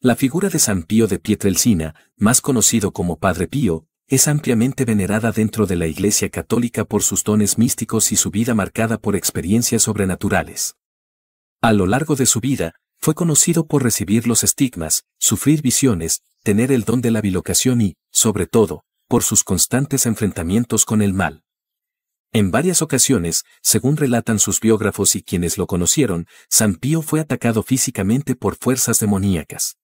La figura de San Pío de Pietrelcina, más conocido como Padre Pío, es ampliamente venerada dentro de la Iglesia Católica por sus dones místicos y su vida marcada por experiencias sobrenaturales. A lo largo de su vida, fue conocido por recibir los estigmas, sufrir visiones, tener el don de la bilocación y, sobre todo, por sus constantes enfrentamientos con el mal. En varias ocasiones, según relatan sus biógrafos y quienes lo conocieron, San Pío fue atacado físicamente por fuerzas demoníacas.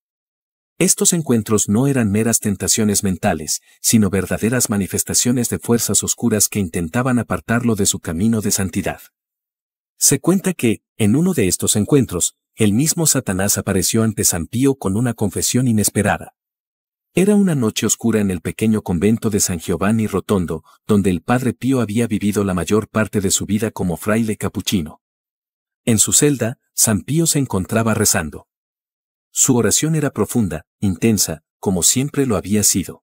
Estos encuentros no eran meras tentaciones mentales, sino verdaderas manifestaciones de fuerzas oscuras que intentaban apartarlo de su camino de santidad. Se cuenta que, en uno de estos encuentros, el mismo Satanás apareció ante San Pío con una confesión inesperada. Era una noche oscura en el pequeño convento de San Giovanni Rotondo, donde el Padre Pío había vivido la mayor parte de su vida como fraile capuchino. En su celda, San Pío se encontraba rezando. Su oración era profunda, intensa, como siempre lo había sido.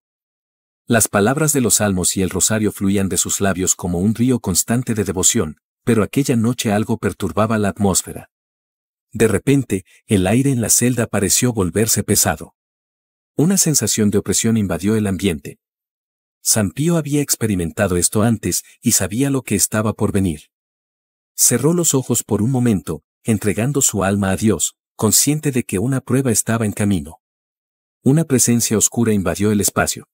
Las palabras de los salmos y el rosario fluían de sus labios como un río constante de devoción, pero aquella noche algo perturbaba la atmósfera. De repente, el aire en la celda pareció volverse pesado. Una sensación de opresión invadió el ambiente. San Pío había experimentado esto antes y sabía lo que estaba por venir. Cerró los ojos por un momento, entregando su alma a Dios, consciente de que una prueba estaba en camino. Una presencia oscura invadió el espacio.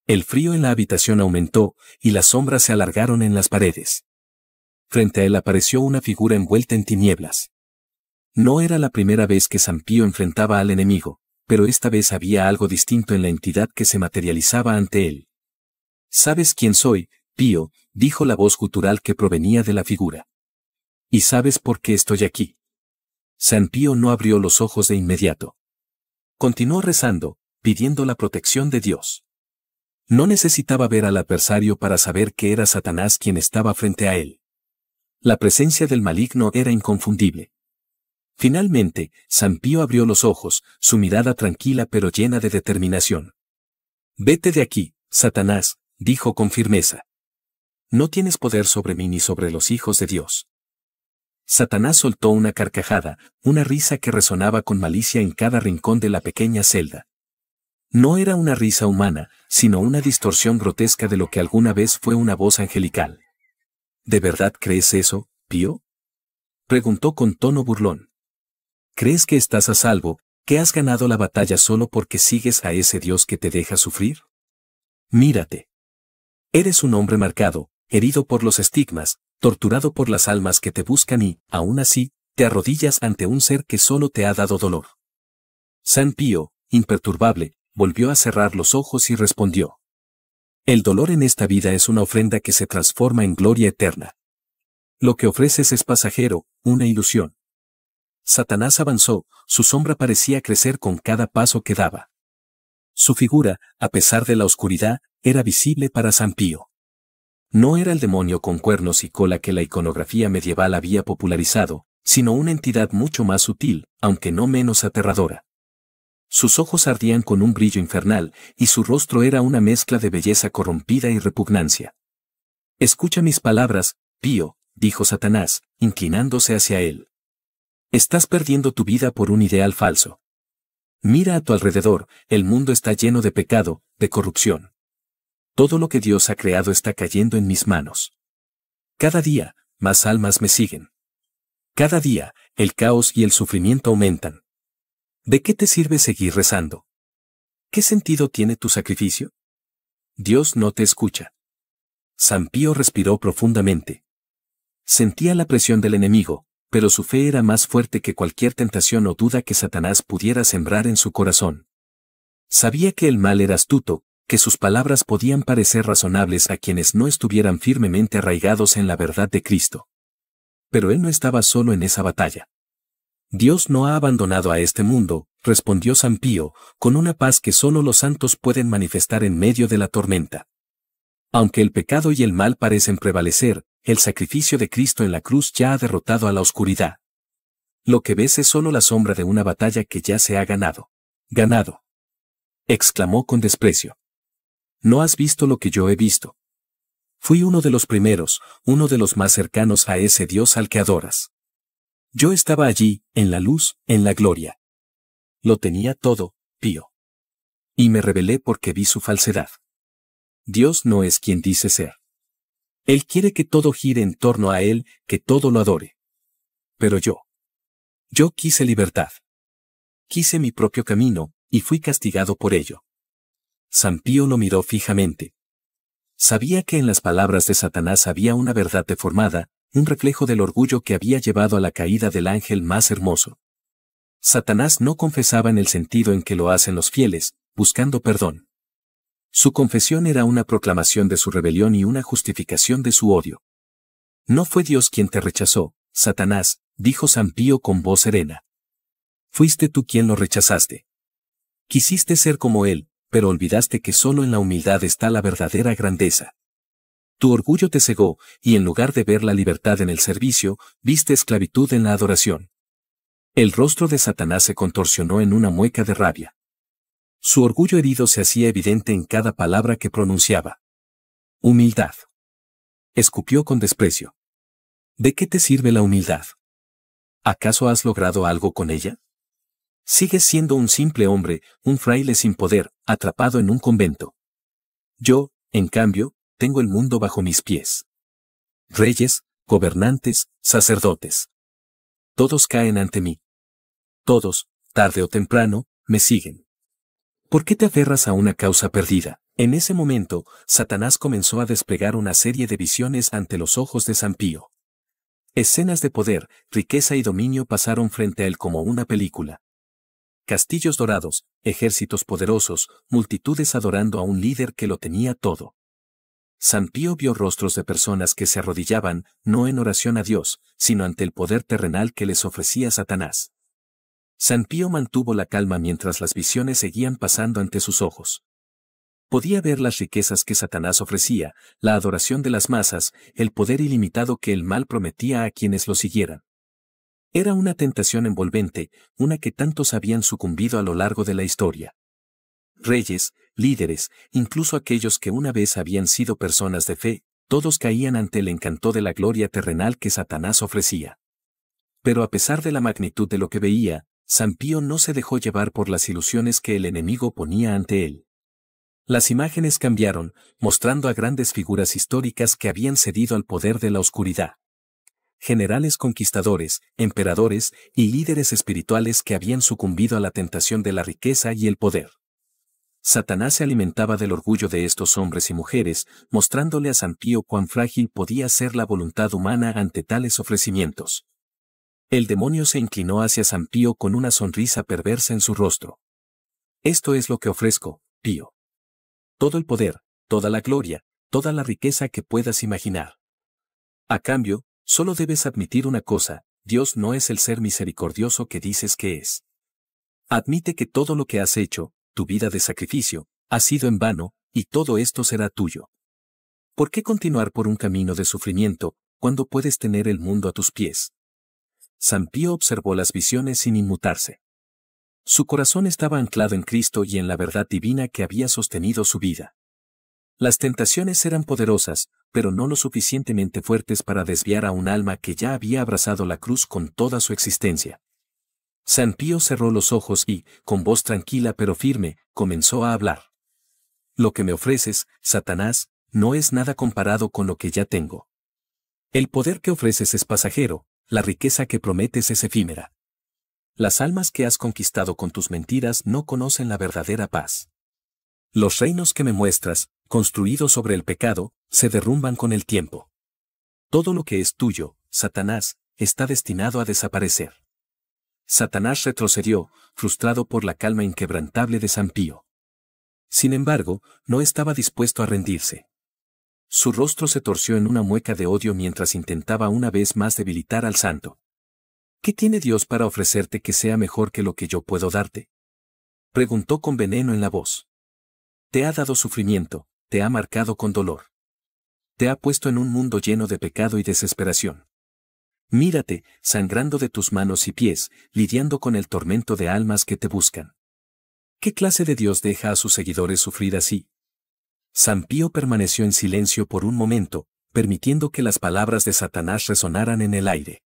El frío en la habitación aumentó, y las sombras se alargaron en las paredes. Frente a él apareció una figura envuelta en tinieblas. No era la primera vez que San Pío enfrentaba al enemigo, pero esta vez había algo distinto en la entidad que se materializaba ante él. «¿Sabes quién soy, Pío?», dijo la voz gutural que provenía de la figura. «¿Y sabes por qué estoy aquí?». San Pío no abrió los ojos de inmediato. Continuó rezando, pidiendo la protección de Dios. No necesitaba ver al adversario para saber que era Satanás quien estaba frente a él. La presencia del maligno era inconfundible. Finalmente, San Pío abrió los ojos, su mirada tranquila pero llena de determinación. «Vete de aquí, Satanás», dijo con firmeza. «No tienes poder sobre mí ni sobre los hijos de Dios». Satanás soltó una carcajada, una risa que resonaba con malicia en cada rincón de la pequeña celda. No era una risa humana, sino una distorsión grotesca de lo que alguna vez fue una voz angelical. «¿De verdad crees eso, Pío?», preguntó con tono burlón. «¿Crees que estás a salvo, que has ganado la batalla solo porque sigues a ese Dios que te deja sufrir? Mírate. Eres un hombre marcado, herido por los estigmas, torturado por las almas que te buscan y, aún así, te arrodillas ante un ser que solo te ha dado dolor». San Pío, imperturbable, volvió a cerrar los ojos y respondió: «El dolor en esta vida es una ofrenda que se transforma en gloria eterna. Lo que ofreces es pasajero, una ilusión». Satanás avanzó, su sombra parecía crecer con cada paso que daba. Su figura, a pesar de la oscuridad, era visible para San Pío. No era el demonio con cuernos y cola que la iconografía medieval había popularizado, sino una entidad mucho más sutil, aunque no menos aterradora. Sus ojos ardían con un brillo infernal, y su rostro era una mezcla de belleza corrompida y repugnancia. «Escucha mis palabras, Pío», dijo Satanás, inclinándose hacia él. «Estás perdiendo tu vida por un ideal falso. Mira a tu alrededor, el mundo está lleno de pecado, de corrupción. Todo lo que Dios ha creado está cayendo en mis manos. Cada día, más almas me siguen. Cada día, el caos y el sufrimiento aumentan. ¿De qué te sirve seguir rezando? ¿Qué sentido tiene tu sacrificio? Dios no te escucha». San Pío respiró profundamente. Sentía la presión del enemigo, pero su fe era más fuerte que cualquier tentación o duda que Satanás pudiera sembrar en su corazón. Sabía que el mal era astuto, que sus palabras podían parecer razonables a quienes no estuvieran firmemente arraigados en la verdad de Cristo. Pero él no estaba solo en esa batalla. «Dios no ha abandonado a este mundo», respondió San Pío, con una paz que solo los santos pueden manifestar en medio de la tormenta. «Aunque el pecado y el mal parecen prevalecer, el sacrificio de Cristo en la cruz ya ha derrotado a la oscuridad. Lo que ves es solo la sombra de una batalla que ya se ha ganado». «Ganado», exclamó con desprecio. «No has visto lo que yo he visto. Fui uno de los primeros, uno de los más cercanos a ese Dios al que adoras. Yo estaba allí, en la luz, en la gloria. Lo tenía todo, Pío. Y me rebelé porque vi su falsedad. Dios no es quien dice ser. Él quiere que todo gire en torno a Él, que todo lo adore. Pero yo quise libertad. Quise mi propio camino, y fui castigado por ello. San Pío lo miró fijamente. Sabía que en las palabras de Satanás había una verdad deformada, un reflejo del orgullo que había llevado a la caída del ángel más hermoso. Satanás no confesaba en el sentido en que lo hacen los fieles, buscando perdón. Su confesión era una proclamación de su rebelión y una justificación de su odio. No fue Dios quien te rechazó, Satanás, dijo San Pío con voz serena. Fuiste tú quien lo rechazaste. Quisiste ser como él, pero olvidaste que solo en la humildad está la verdadera grandeza. Tu orgullo te cegó, y en lugar de ver la libertad en el servicio, viste esclavitud en la adoración. El rostro de Satanás se contorsionó en una mueca de rabia. Su orgullo herido se hacía evidente en cada palabra que pronunciaba. Humildad. Escupió con desprecio. ¿De qué te sirve la humildad? ¿Acaso has logrado algo con ella? Sigues siendo un simple hombre, un fraile sin poder, atrapado en un convento. Yo, en cambio, tengo el mundo bajo mis pies. Reyes, gobernantes, sacerdotes. Todos caen ante mí. Todos, tarde o temprano, me siguen. ¿Por qué te aferras a una causa perdida? En ese momento, Satanás comenzó a desplegar una serie de visiones ante los ojos de San Pío. Escenas de poder, riqueza y dominio pasaron frente a él como una película. Castillos dorados, ejércitos poderosos, multitudes adorando a un líder que lo tenía todo. San Pío vio rostros de personas que se arrodillaban, no en oración a Dios, sino ante el poder terrenal que les ofrecía Satanás. San Pío mantuvo la calma mientras las visiones seguían pasando ante sus ojos. Podía ver las riquezas que Satanás ofrecía, la adoración de las masas, el poder ilimitado que el mal prometía a quienes lo siguieran. Era una tentación envolvente, una que tantos habían sucumbido a lo largo de la historia. Reyes, líderes, incluso aquellos que una vez habían sido personas de fe, todos caían ante el encanto de la gloria terrenal que Satanás ofrecía. Pero a pesar de la magnitud de lo que veía, San Pío no se dejó llevar por las ilusiones que el enemigo ponía ante él. Las imágenes cambiaron, mostrando a grandes figuras históricas que habían cedido al poder de la oscuridad. Generales conquistadores, emperadores y líderes espirituales que habían sucumbido a la tentación de la riqueza y el poder. Satanás se alimentaba del orgullo de estos hombres y mujeres, mostrándole a San Pío cuán frágil podía ser la voluntad humana ante tales ofrecimientos. El demonio se inclinó hacia San Pío con una sonrisa perversa en su rostro. Esto es lo que ofrezco, Pío. Todo el poder, toda la gloria, toda la riqueza que puedas imaginar. A cambio, solo debes admitir una cosa: Dios no es el ser misericordioso que dices que es. Admite que todo lo que has hecho, tu vida de sacrificio, ha sido en vano, y todo esto será tuyo. ¿Por qué continuar por un camino de sufrimiento, cuando puedes tener el mundo a tus pies? San Pío observó las visiones sin inmutarse. Su corazón estaba anclado en Cristo y en la verdad divina que había sostenido su vida. Las tentaciones eran poderosas, pero no lo suficientemente fuertes para desviar a un alma que ya había abrazado la cruz con toda su existencia. San Pío cerró los ojos y, con voz tranquila pero firme, comenzó a hablar. Lo que me ofreces, Satanás, no es nada comparado con lo que ya tengo. El poder que ofreces es pasajero, la riqueza que prometes es efímera. Las almas que has conquistado con tus mentiras no conocen la verdadera paz. Los reinos que me muestras, construidos sobre el pecado, se derrumban con el tiempo. Todo lo que es tuyo, Satanás, está destinado a desaparecer. Satanás retrocedió, frustrado por la calma inquebrantable de San Pío. Sin embargo, no estaba dispuesto a rendirse. Su rostro se torció en una mueca de odio mientras intentaba una vez más debilitar al santo. ¿Qué tiene Dios para ofrecerte que sea mejor que lo que yo puedo darte? Preguntó con veneno en la voz. Te ha dado sufrimiento, te ha marcado con dolor. Te ha puesto en un mundo lleno de pecado y desesperación. Mírate, sangrando de tus manos y pies, lidiando con el tormento de almas que te buscan. ¿Qué clase de Dios deja a sus seguidores sufrir así? San Pío permaneció en silencio por un momento, permitiendo que las palabras de Satanás resonaran en el aire.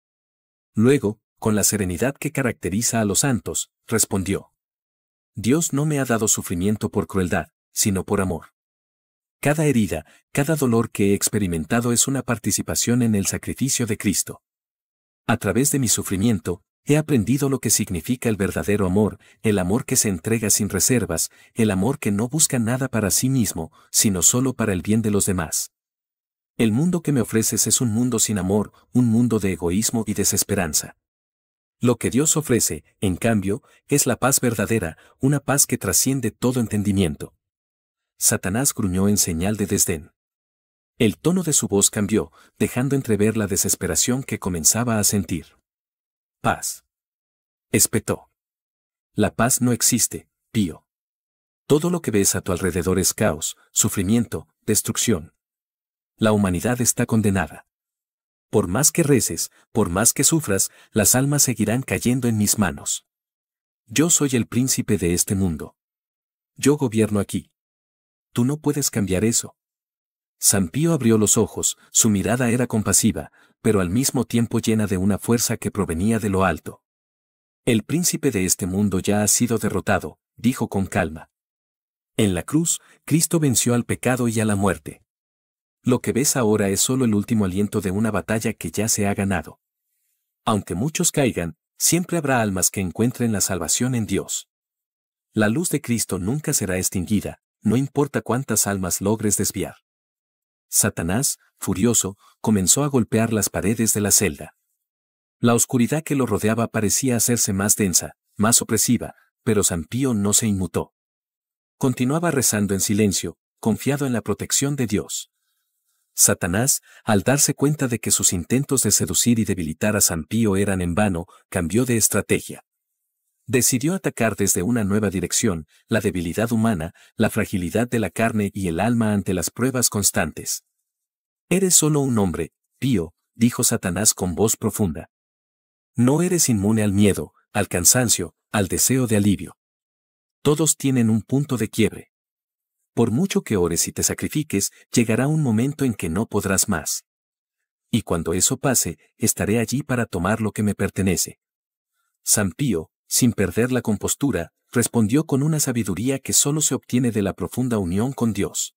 Luego, con la serenidad que caracteriza a los santos, respondió. Dios no me ha dado sufrimiento por crueldad, sino por amor. Cada herida, cada dolor que he experimentado es una participación en el sacrificio de Cristo. A través de mi sufrimiento, he aprendido lo que significa el verdadero amor, el amor que se entrega sin reservas, el amor que no busca nada para sí mismo, sino solo para el bien de los demás. El mundo que me ofreces es un mundo sin amor, un mundo de egoísmo y desesperanza. Lo que Dios ofrece, en cambio, es la paz verdadera, una paz que trasciende todo entendimiento. Satanás gruñó en señal de desdén. El tono de su voz cambió, dejando entrever la desesperación que comenzaba a sentir. Paz. Espetó. La paz no existe, Pío. Todo lo que ves a tu alrededor es caos, sufrimiento, destrucción. La humanidad está condenada. Por más que reces, por más que sufras, las almas seguirán cayendo en mis manos. Yo soy el príncipe de este mundo. Yo gobierno aquí. Tú no puedes cambiar eso. San Pío abrió los ojos, su mirada era compasiva, pero al mismo tiempo llena de una fuerza que provenía de lo alto. El príncipe de este mundo ya ha sido derrotado, dijo con calma. En la cruz, Cristo venció al pecado y a la muerte. Lo que ves ahora es solo el último aliento de una batalla que ya se ha ganado. Aunque muchos caigan, siempre habrá almas que encuentren la salvación en Dios. La luz de Cristo nunca será extinguida, no importa cuántas almas logres desviar. Satanás, furioso, comenzó a golpear las paredes de la celda. La oscuridad que lo rodeaba parecía hacerse más densa, más opresiva, pero San Pío no se inmutó. Continuaba rezando en silencio, confiado en la protección de Dios. Satanás, al darse cuenta de que sus intentos de seducir y debilitar a San Pío eran en vano, cambió de estrategia. Decidió atacar desde una nueva dirección, la debilidad humana, la fragilidad de la carne y el alma ante las pruebas constantes. Eres solo un hombre, Pío, dijo Satanás con voz profunda. No eres inmune al miedo, al cansancio, al deseo de alivio. Todos tienen un punto de quiebre. Por mucho que ores y te sacrifiques, llegará un momento en que no podrás más. Y cuando eso pase, estaré allí para tomar lo que me pertenece. San Pío, sin perder la compostura, respondió con una sabiduría que solo se obtiene de la profunda unión con Dios.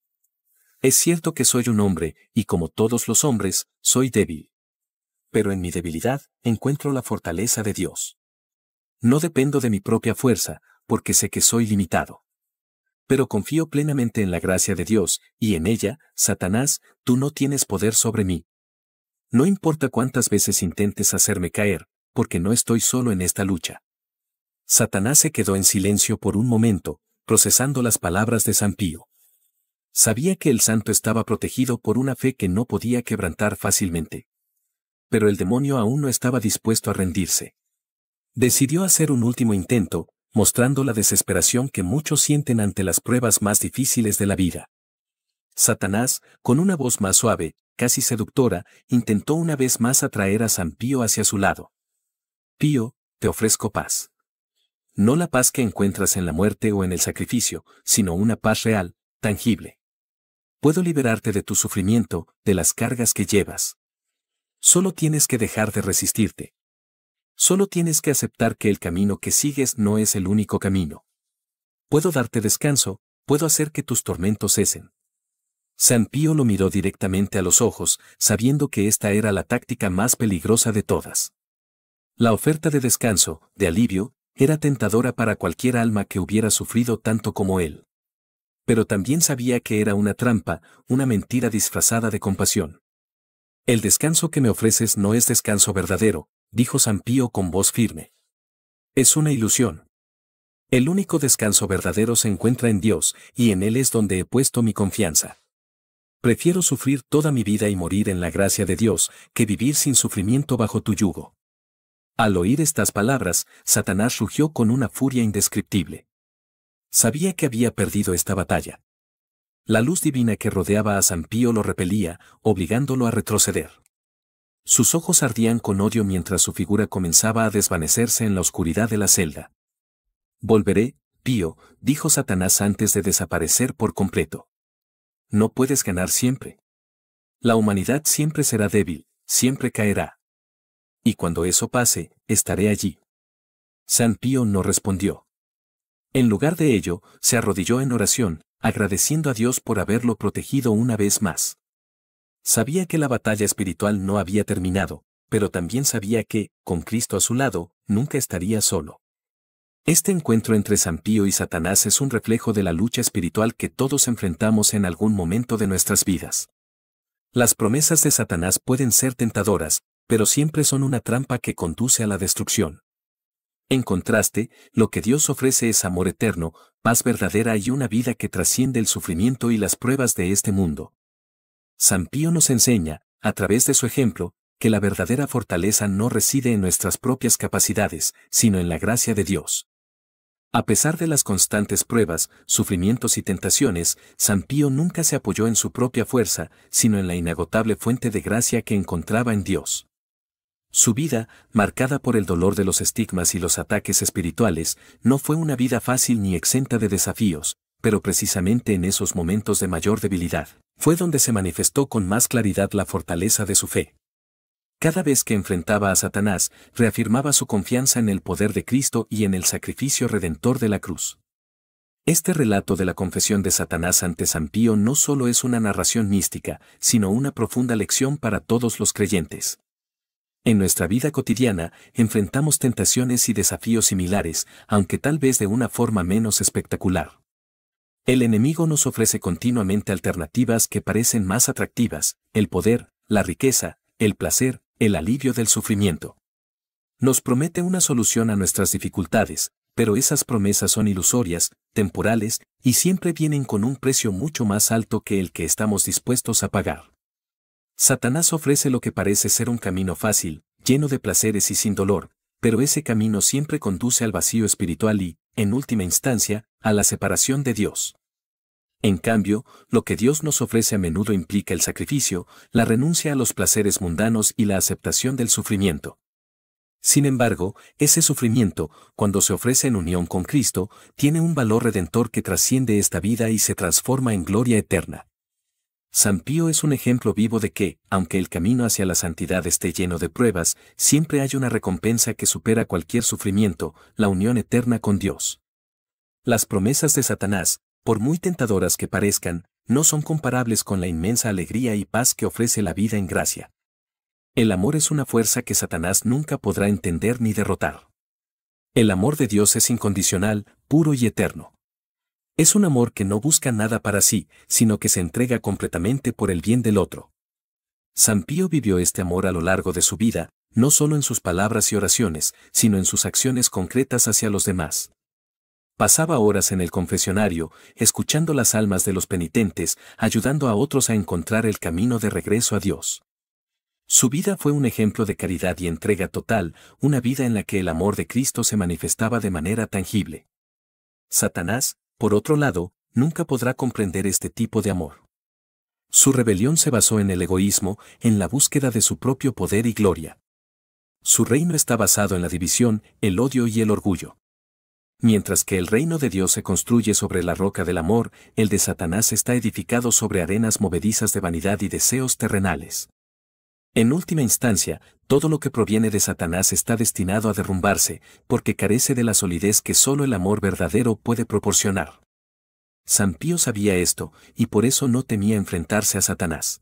Es cierto que soy un hombre, y como todos los hombres, soy débil. Pero en mi debilidad, encuentro la fortaleza de Dios. No dependo de mi propia fuerza, porque sé que soy limitado. Pero confío plenamente en la gracia de Dios, y en ella, Satanás, tú no tienes poder sobre mí. No importa cuántas veces intentes hacerme caer, porque no estoy solo en esta lucha. Satanás se quedó en silencio por un momento, procesando las palabras de San Pío. Sabía que el santo estaba protegido por una fe que no podía quebrantar fácilmente. Pero el demonio aún no estaba dispuesto a rendirse. Decidió hacer un último intento, mostrando la desesperación que muchos sienten ante las pruebas más difíciles de la vida. Satanás, con una voz más suave, casi seductora, intentó una vez más atraer a San Pío hacia su lado. Pío, te ofrezco paz. No la paz que encuentras en la muerte o en el sacrificio, sino una paz real, tangible. Puedo liberarte de tu sufrimiento, de las cargas que llevas. Solo tienes que dejar de resistirte. Solo tienes que aceptar que el camino que sigues no es el único camino. Puedo darte descanso, puedo hacer que tus tormentos cesen. San Pío lo miró directamente a los ojos, sabiendo que esta era la táctica más peligrosa de todas. La oferta de descanso, de alivio, era tentadora para cualquier alma que hubiera sufrido tanto como él. Pero también sabía que era una trampa, una mentira disfrazada de compasión. El descanso que me ofreces no es descanso verdadero, dijo San Pío con voz firme. Es una ilusión. El único descanso verdadero se encuentra en Dios, y en Él es donde he puesto mi confianza. Prefiero sufrir toda mi vida y morir en la gracia de Dios, que vivir sin sufrimiento bajo tu yugo. Al oír estas palabras, Satanás rugió con una furia indescriptible. Sabía que había perdido esta batalla. La luz divina que rodeaba a San Pío lo repelía, obligándolo a retroceder. Sus ojos ardían con odio mientras su figura comenzaba a desvanecerse en la oscuridad de la celda. Volveré, Pío, dijo Satanás antes de desaparecer por completo. No puedes ganar siempre. La humanidad siempre será débil, siempre caerá. Y cuando eso pase, estaré allí. San Pío no respondió. En lugar de ello, se arrodilló en oración, agradeciendo a Dios por haberlo protegido una vez más. Sabía que la batalla espiritual no había terminado, pero también sabía que, con Cristo a su lado, nunca estaría solo. Este encuentro entre San Pío y Satanás es un reflejo de la lucha espiritual que todos enfrentamos en algún momento de nuestras vidas. Las promesas de Satanás pueden ser tentadoras, pero siempre son una trampa que conduce a la destrucción. En contraste, lo que Dios ofrece es amor eterno, paz verdadera y una vida que trasciende el sufrimiento y las pruebas de este mundo. San Pío nos enseña, a través de su ejemplo, que la verdadera fortaleza no reside en nuestras propias capacidades, sino en la gracia de Dios. A pesar de las constantes pruebas, sufrimientos y tentaciones, San Pío nunca se apoyó en su propia fuerza, sino en la inagotable fuente de gracia que encontraba en Dios. Su vida, marcada por el dolor de los estigmas y los ataques espirituales, no fue una vida fácil ni exenta de desafíos, pero precisamente en esos momentos de mayor debilidad, fue donde se manifestó con más claridad la fortaleza de su fe. Cada vez que enfrentaba a Satanás, reafirmaba su confianza en el poder de Cristo y en el sacrificio redentor de la cruz. Este relato de la confesión de Satanás ante San Pío no solo es una narración mística, sino una profunda lección para todos los creyentes. En nuestra vida cotidiana, enfrentamos tentaciones y desafíos similares, aunque tal vez de una forma menos espectacular. El enemigo nos ofrece continuamente alternativas que parecen más atractivas: el poder, la riqueza, el placer, el alivio del sufrimiento. Nos promete una solución a nuestras dificultades, pero esas promesas son ilusorias, temporales, y siempre vienen con un precio mucho más alto que el que estamos dispuestos a pagar. Satanás ofrece lo que parece ser un camino fácil, lleno de placeres y sin dolor, pero ese camino siempre conduce al vacío espiritual y, en última instancia, a la separación de Dios. En cambio, lo que Dios nos ofrece a menudo implica el sacrificio, la renuncia a los placeres mundanos y la aceptación del sufrimiento. Sin embargo, ese sufrimiento, cuando se ofrece en unión con Cristo, tiene un valor redentor que trasciende esta vida y se transforma en gloria eterna. San Pío es un ejemplo vivo de que, aunque el camino hacia la santidad esté lleno de pruebas, siempre hay una recompensa que supera cualquier sufrimiento: la unión eterna con Dios. Las promesas de Satanás, por muy tentadoras que parezcan, no son comparables con la inmensa alegría y paz que ofrece la vida en gracia. El amor es una fuerza que Satanás nunca podrá entender ni derrotar. El amor de Dios es incondicional, puro y eterno. Es un amor que no busca nada para sí, sino que se entrega completamente por el bien del otro. San Pío vivió este amor a lo largo de su vida, no solo en sus palabras y oraciones, sino en sus acciones concretas hacia los demás. Pasaba horas en el confesionario, escuchando las almas de los penitentes, ayudando a otros a encontrar el camino de regreso a Dios. Su vida fue un ejemplo de caridad y entrega total, una vida en la que el amor de Cristo se manifestaba de manera tangible. Satanás, por otro lado, nunca podrá comprender este tipo de amor. Su rebelión se basó en el egoísmo, en la búsqueda de su propio poder y gloria. Su reino está basado en la división, el odio y el orgullo. Mientras que el reino de Dios se construye sobre la roca del amor, el de Satanás está edificado sobre arenas movedizas de vanidad y deseos terrenales. En última instancia, todo lo que proviene de Satanás está destinado a derrumbarse, porque carece de la solidez que solo el amor verdadero puede proporcionar. San Pío sabía esto, y por eso no temía enfrentarse a Satanás.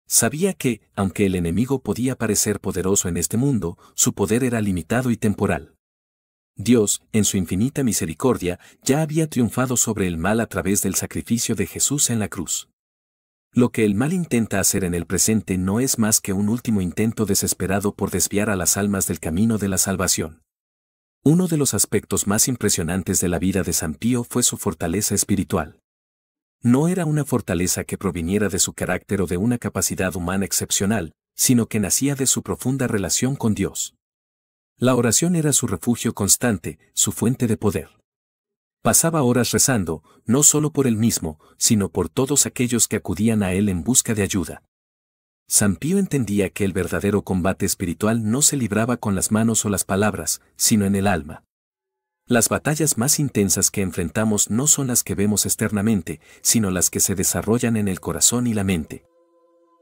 Sabía que, aunque el enemigo podía parecer poderoso en este mundo, su poder era limitado y temporal. Dios, en su infinita misericordia, ya había triunfado sobre el mal a través del sacrificio de Jesús en la cruz. Lo que el mal intenta hacer en el presente no es más que un último intento desesperado por desviar a las almas del camino de la salvación. Uno de los aspectos más impresionantes de la vida de San Pío fue su fortaleza espiritual. No era una fortaleza que proviniera de su carácter o de una capacidad humana excepcional, sino que nacía de su profunda relación con Dios. La oración era su refugio constante, su fuente de poder. Pasaba horas rezando, no solo por él mismo, sino por todos aquellos que acudían a él en busca de ayuda. San Pío entendía que el verdadero combate espiritual no se libraba con las manos o las palabras, sino en el alma. Las batallas más intensas que enfrentamos no son las que vemos externamente, sino las que se desarrollan en el corazón y la mente.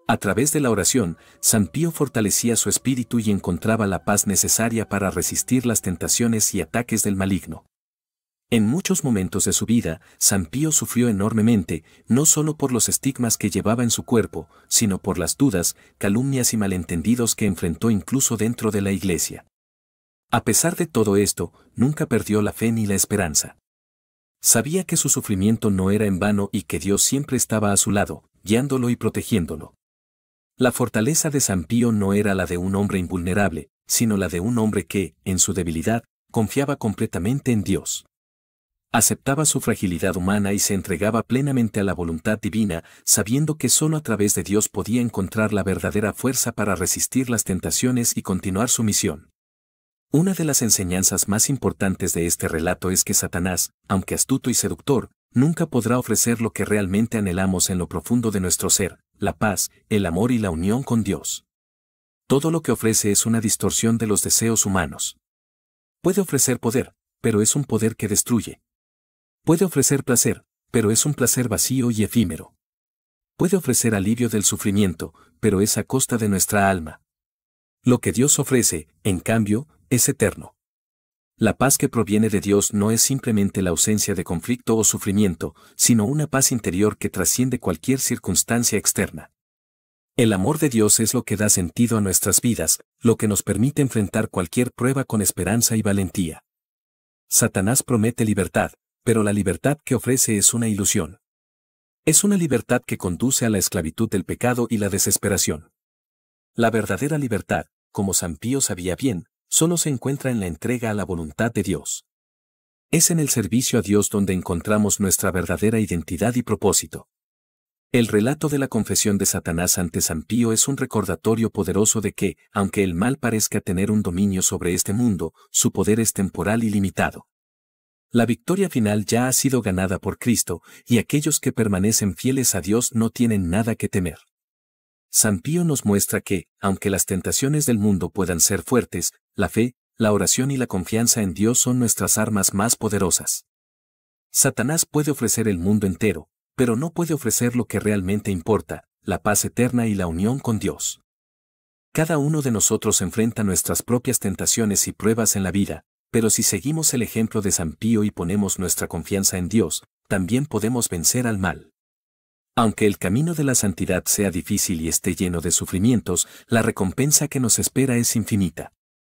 A través de la oración, San Pío fortalecía su espíritu y encontraba la paz necesaria para resistir las tentaciones y ataques del maligno. En muchos momentos de su vida, San Pío sufrió enormemente, no solo por los estigmas que llevaba en su cuerpo, sino por las dudas, calumnias y malentendidos que enfrentó incluso dentro de la Iglesia. A pesar de todo esto, nunca perdió la fe ni la esperanza. Sabía que su sufrimiento no era en vano y que Dios siempre estaba a su lado, guiándolo y protegiéndolo. La fortaleza de San Pío no era la de un hombre invulnerable, sino la de un hombre que, en su debilidad, confiaba completamente en Dios. Aceptaba su fragilidad humana y se entregaba plenamente a la voluntad divina, sabiendo que solo a través de Dios podía encontrar la verdadera fuerza para resistir las tentaciones y continuar su misión. Una de las enseñanzas más importantes de este relato es que Satanás, aunque astuto y seductor, nunca podrá ofrecer lo que realmente anhelamos en lo profundo de nuestro ser, la paz, el amor y la unión con Dios. Todo lo que ofrece es una distorsión de los deseos humanos. Puede ofrecer poder, pero es un poder que destruye. Puede ofrecer placer, pero es un placer vacío y efímero. Puede ofrecer alivio del sufrimiento, pero es a costa de nuestra alma. Lo que Dios ofrece, en cambio, es eterno. La paz que proviene de Dios no es simplemente la ausencia de conflicto o sufrimiento, sino una paz interior que trasciende cualquier circunstancia externa. El amor de Dios es lo que da sentido a nuestras vidas, lo que nos permite enfrentar cualquier prueba con esperanza y valentía. Satanás promete libertad, pero la libertad que ofrece es una ilusión. Es una libertad que conduce a la esclavitud del pecado y la desesperación. La verdadera libertad, como San Pío sabía bien, solo se encuentra en la entrega a la voluntad de Dios. Es en el servicio a Dios donde encontramos nuestra verdadera identidad y propósito. El relato de la confesión de Satanás ante San Pío es un recordatorio poderoso de que, aunque el mal parezca tener un dominio sobre este mundo, su poder es temporal y limitado. La victoria final ya ha sido ganada por Cristo, y aquellos que permanecen fieles a Dios no tienen nada que temer. San Pío nos muestra que, aunque las tentaciones del mundo puedan ser fuertes, la fe, la oración y la confianza en Dios son nuestras armas más poderosas. Satanás puede ofrecer el mundo entero, pero no puede ofrecer lo que realmente importa, la paz eterna y la unión con Dios. Cada uno de nosotros enfrenta nuestras propias tentaciones y pruebas en la vida, pero si seguimos el ejemplo de San Pío y ponemos nuestra confianza en Dios, también podemos vencer al mal. Aunque el camino de la santidad sea difícil y esté lleno de sufrimientos, la recompensa que nos espera es infinita.